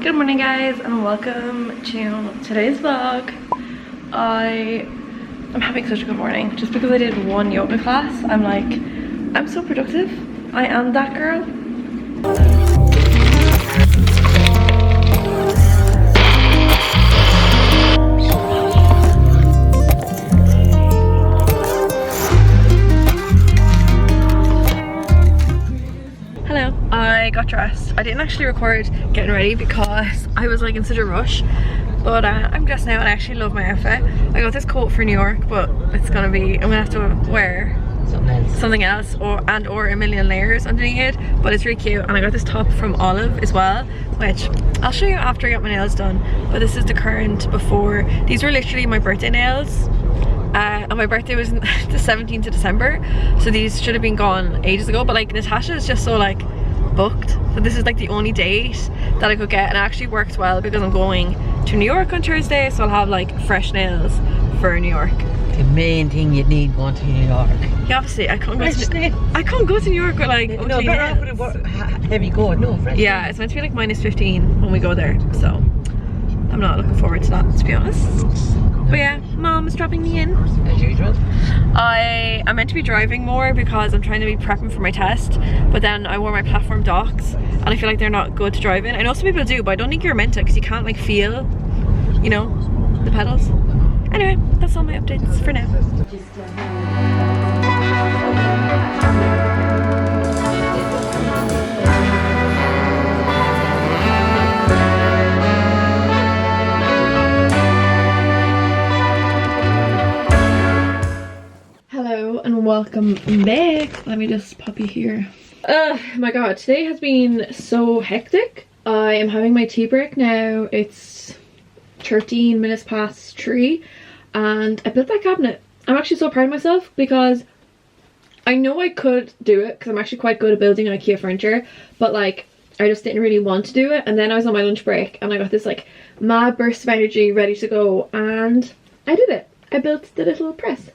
Good morning guys and welcome to today's vlog. I'm having such a good morning just because I did one yoga class. I'm so productive. I am that girl. Hello. I got dressed. I didn't actually record getting ready because I was like in such a rush, but I'm dressed now and I actually love my outfit. I got this coat for New York, but I'm gonna have to wear something else or a million layers underneath it, but it's really cute. And I got this top from Olive as well, which I'll show you after I got my nails done, but this is the current before. These were literally my birthday nails. And my birthday was the 17th of December, so these should have been gone ages ago, but like Natasha is just so like booked, so this is like the only date that I could get, and it actually works well because I'm going to New York on Thursday, so I'll have like fresh nails for New York. The main thing you need going to New York. Yeah, obviously I can't go to New York with like no, better off with a heavy coat. No, fresh. Yeah, it's meant to be like -15 when we go there, so I'm not looking forward to that, to be honest. But yeah, Mom is dropping me in. As usual. I'm meant to be driving more because I'm trying to be prepping for my test, but then I wore my platform docks and I feel like they're not good to drive in. I know some people do, but I don't think you're meant to because you can't like feel, you know, the pedals. Anyway, that's all my updates for now. Hello and welcome back. Let me just pop you here. Oh my god, today has been so hectic. I am having my tea break now. It's 13 minutes past 3 and I built that cabinet. I'm actually so proud of myself because I know I could do it because I'm actually quite good at building IKEA furniture, but like I just didn't really want to do it. And then I was on my lunch break and I got this like mad burst of energy ready to go and I did it. I built the little press.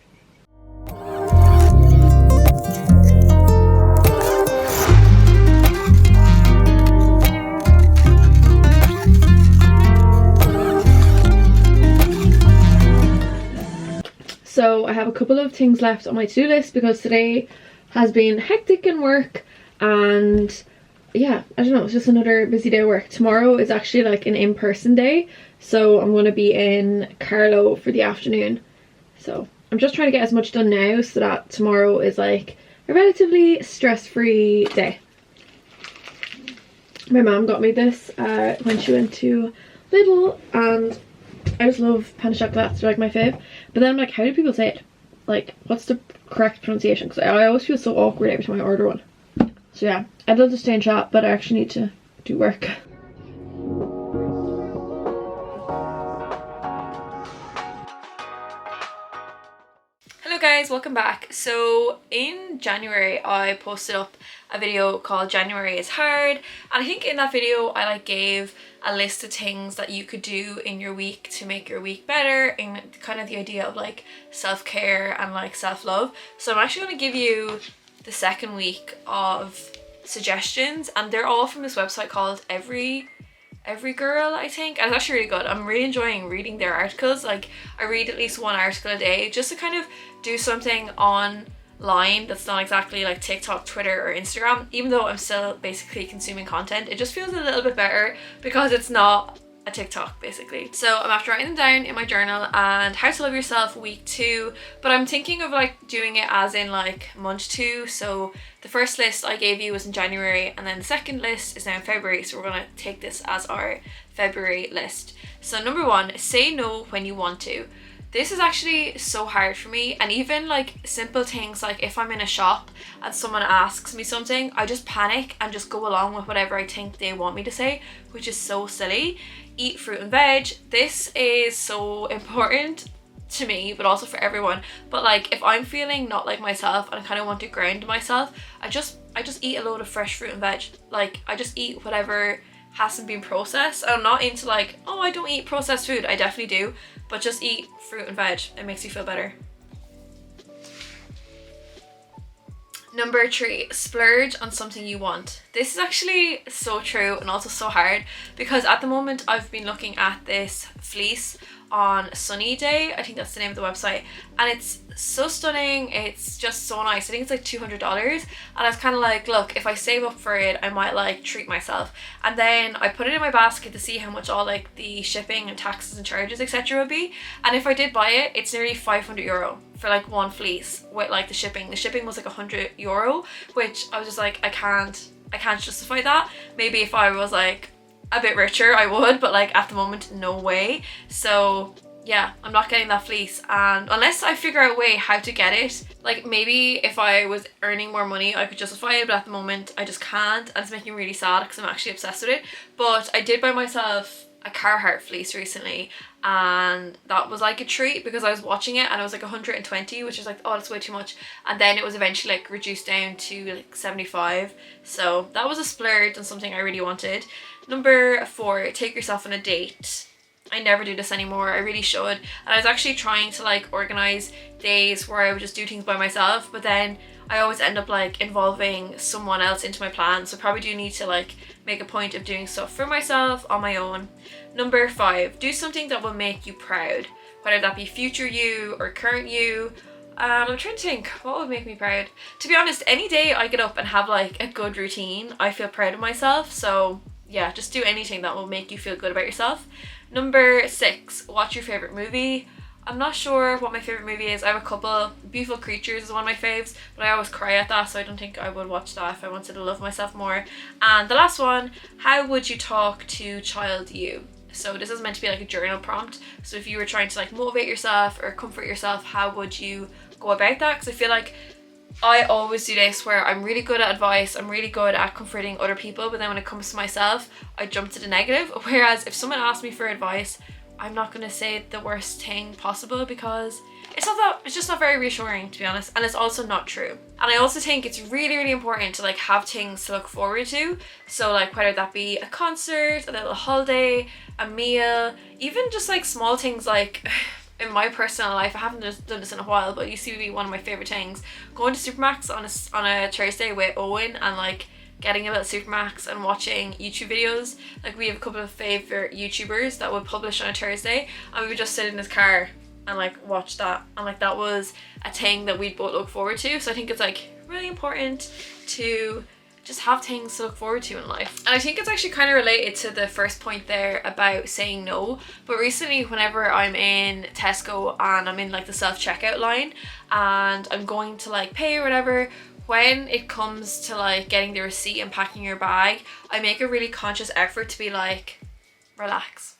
So I have a couple of things left on my to-do list because today has been hectic in work, and yeah, I don't know, it's just another busy day of work. Tomorrow is actually like an in-person day, so I'm going to be in Carlow for the afternoon. So I'm just trying to get as much done now so that tomorrow is like a relatively stress-free day. My mom got me this when she went to Lidl, and I just love pain au chocolat, they're like my fave. But then I'm like, how do people say it? Like, what's the correct pronunciation? Because I always feel so awkward every time I order one. So yeah, I'd love to stay in chat, but I actually need to do work. Hello guys, welcome back. So in January I posted up a video called January is Hard, and I think in that video I like gave a list of things that you could do in your week to make your week better, and kind of the idea of like self-care and like self-love. So I'm actually going to give you the second week of suggestions, and they're all from this website called Every Girl, I think, and it's actually really good. I'm really enjoying reading their articles. Like I read at least one article a day just to kind of do something online that's not exactly like TikTok, Twitter or Instagram. Even though I'm still basically consuming content, it just feels a little bit better because it's not a TikTok basically. So I'm after writing them down in my journal, and How to Love Yourself week 2, but I'm thinking of like doing it as in like month 2. So the first list I gave you was in January, and then the second list is now in February, so we're gonna take this as our February list. So number 1, say no when you want to. This is actually so hard for me, and even like simple things like if I'm in a shop and someone asks me something, I just panic and just go along with whatever I think they want me to say, which is so silly. Eat fruit and veg. This is so important to me, but also for everyone. But like if I'm feeling not like myself and I kind of want to ground myself, I just eat a load of fresh fruit and veg. Like I just eat whatever hasn't been processed. I'm not into like, oh, I don't eat processed food. I definitely do, but just eat fruit and veg. It makes you feel better. Number 3, splurge on something you want. This is actually so true and also so hard, because at the moment I've been looking at this fleece on Sunny Day, I think that's the name of the website, and it's so stunning. It's just so nice. I think it's like $200, and I was kind of like, look, if I save up for it, I might like treat myself. And then I put it in my basket to see how much all like the shipping and taxes and charges etc would be, and if I did buy it, it's nearly €500 for like one fleece with like the shipping. The shipping was like €100, which I was just like, I can't justify that. Maybe if I was like a bit richer I would, but like at the moment no way. So yeah, I'm not getting that fleece, and unless I figure out a way how to get it, like maybe if I was earning more money I could justify it, but at the moment I just can't, and it's making me really sad because I'm actually obsessed with it. But I did buy myself a Carhartt fleece recently, and that was like a treat because I was watching it and it was like 120, which is like, oh, that's way too much, and then it was eventually like reduced down to like 75, so that was a splurge on something I really wanted. Number 4, take yourself on a date. I never do this anymore. I really should. And I was actually trying to like organize days where I would just do things by myself, but then I always end up like involving someone else into my plans. So probably do need to like make a point of doing stuff for myself on my own. Number 5, do something that will make you proud, whether that be future you or current you. I'm trying to think what would make me proud. To be honest, any day I get up and have like a good routine, I feel proud of myself. So yeah, just do anything that will make you feel good about yourself. Number 6, watch your favorite movie. I'm not sure what my favorite movie is. I have a couple. Beautiful Creatures is one of my faves, but I always cry at that, so I don't think I would watch that if I wanted to love myself more. And the last one, how would you talk to child you? So this is meant to be like a journal prompt. So if you were trying to like motivate yourself or comfort yourself, how would you go about that? Because I feel like I always do this where I'm really good at advice, I'm really good at comforting other people, but then when it comes to myself, I jump to the negative. Whereas if someone asks me for advice, I'm not going to say the worst thing possible, because it's just not very reassuring, to be honest, and it's also not true. And I also think it's really, really important to like have things to look forward to. So like whether that be a concert, a little holiday, a meal, even just like small things like in my personal life, I haven't done this in a while, but it used to be one of my favorite things, going to Supermax on a Thursday with Owen and like getting a little Supermax and watching YouTube videos. Like we have a couple of favorite YouTubers that would publish on a Thursday, and we would just sit in his car and like watch that, and like that was a thing that we'd both look forward to. So I think it's like really important to just have things to look forward to in life. And I think it's actually kind of related to the first point there about saying no, but recently whenever I'm in Tesco and I'm in like the self-checkout line and I'm going to like pay or whatever, when it comes to like getting the receipt and packing your bag, I make a really conscious effort to be like, relax.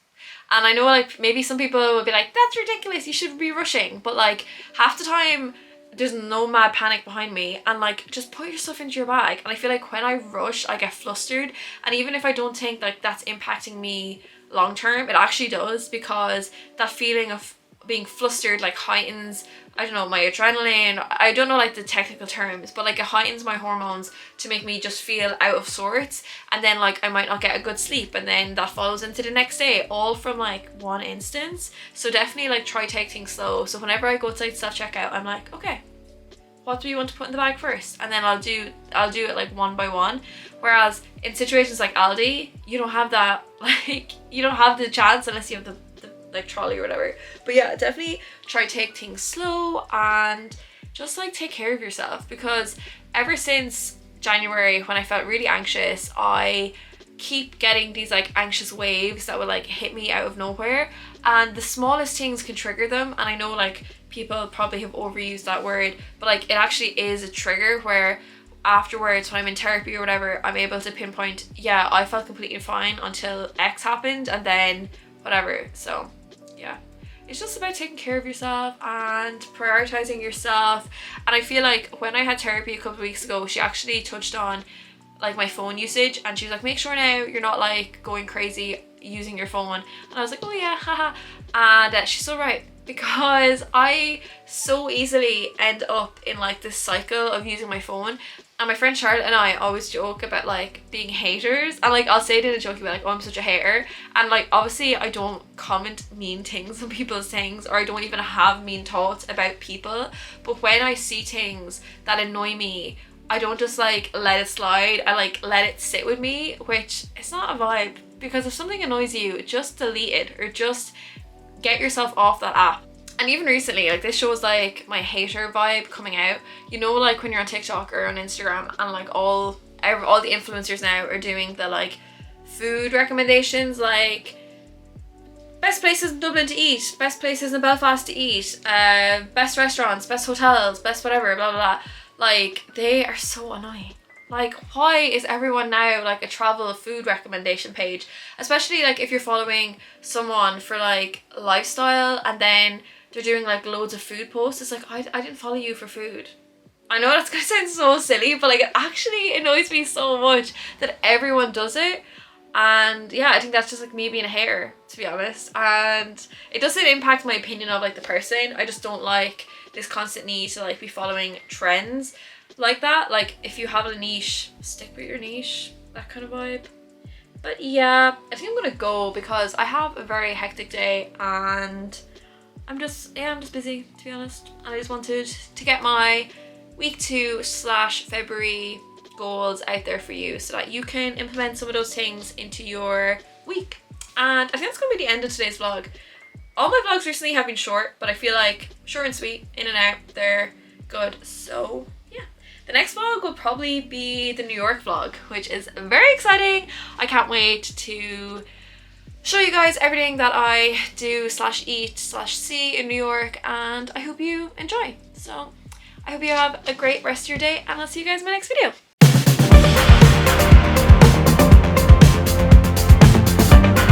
And I know like maybe some people will be like, that's ridiculous, you should be rushing, but like half the time there's no mad panic behind me, and like just put your stuff into your bag. And I feel like when I rush I get flustered, and even if I don't think like that's impacting me long term, it actually does, because that feeling of being flustered like heightens, I don't know, my adrenaline. I don't know like the technical terms, but like it heightens my hormones to make me just feel out of sorts, and then like I might not get a good sleep, and then that follows into the next day, all from like one instance. So definitely like try take things slow. So whenever I go to like self-checkout, I'm like, okay, what do we want to put in the bag first? And then I'll do it like one by one. Whereas in situations like Aldi, you don't have that, like you don't have the chance unless you have the like trolley or whatever. But yeah, definitely try take things slow and just like take care of yourself, because ever since January when I felt really anxious, I keep getting these like anxious waves that will like hit me out of nowhere, and the smallest things can trigger them. And I know like people probably have overused that word, but like it actually is a trigger where afterwards when I'm in therapy or whatever, I'm able to pinpoint, yeah, I felt completely fine until X happened, and then whatever. So yeah, it's just about taking care of yourself and prioritizing yourself. And I feel like when I had therapy a couple of weeks ago, she actually touched on like my phone usage, and she was like, make sure now you're not like going crazy using your phone. And I was like, oh yeah, haha. And she's so right, because I so easily end up in like this cycle of using my phone. And my friend Charlotte and I always joke about like being haters, and like I'll say it in a joking way, like, oh, I'm such a hater, and like obviously I don't comment mean things on people's things, or I don't even have mean thoughts about people, but when I see things that annoy me, I don't just like let it slide, I like let it sit with me, which is not a vibe, because if something annoys you, just delete it or just get yourself off that app. And even recently, like this shows like my hater vibe coming out. You know, like when you're on TikTok or on Instagram and like all the influencers now are doing the like food recommendations, like best places in Dublin to eat, best places in Belfast to eat, best restaurants, best hotels, best whatever, blah, blah, blah. Like, they are so annoying. Like, why is everyone now like a travel food recommendation page? Especially like if you're following someone for like lifestyle and then they're doing like loads of food posts. It's like, I didn't follow you for food. I know that's gonna sound so silly, but like it actually annoys me so much that everyone does it. And yeah, I think that's just like me being a hater, to be honest. And it doesn't impact my opinion of like the person. I just don't like this constant need to like be following trends like that. Like if you have a niche, stick with your niche, that kind of vibe. But yeah, I think I'm gonna go because I have a very hectic day and I'm just busy, to be honest. And I just wanted to get my week 2/February goals out there for you so that you can implement some of those things into your week. And I think that's gonna be the end of today's vlog. All my vlogs recently have been short, but I feel like short and sweet, in and out, they're good. So yeah, the next vlog will probably be the New York vlog, which is very exciting. I can't wait to show you guys everything that I do /eat/see in New York, and I hope you enjoy. So I hope you have a great rest of your day, and I'll see you guys in my next video.